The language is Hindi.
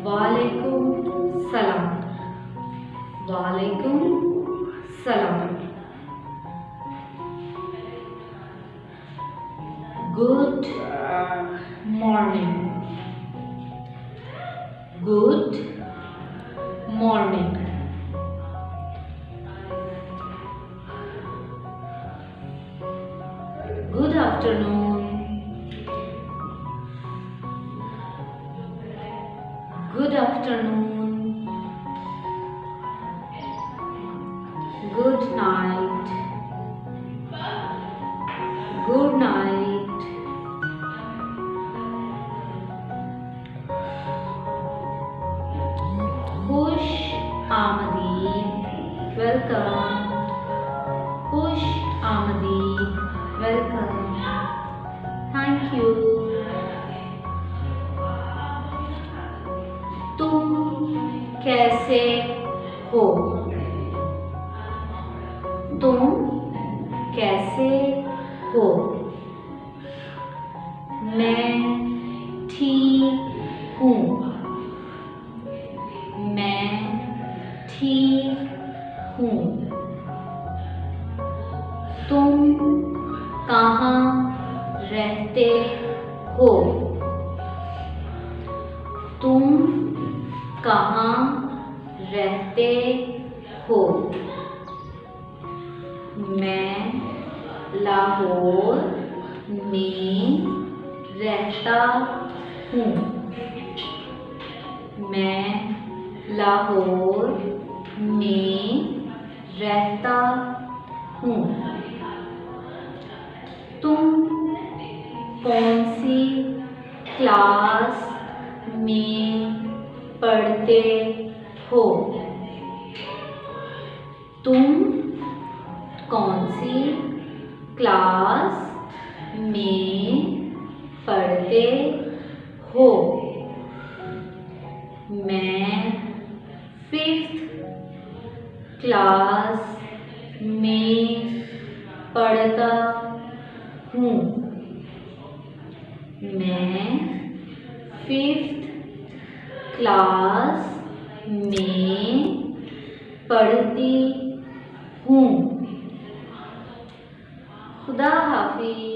वालेकुम सलाम। वालेकुम सलाम। Good morning. Good morning. Good afternoon. Good afternoon. Good night. Good night. खुश आमदीद। वेलकम। खुश आमदीद। वेलकम। Thank you. तुम कैसे हो? तुम कैसे हो? मैं ठीक हूँ। मैं ठीक हूँ। तुम कहाँ रहते हो? तुम कहाँ रहते हो? मैं लाहौर में रहता हूँ। मैं लाहौर में रहता हूँ। तुम कौन सी क्लास में पढ़ते हो? तुम कौन सी क्लास में पढ़ते हो? मैं 5th क्लास में पढ़ता हूँ। मैं 5th क्लास में पढ़ती हूँ। खुदा हाफिज।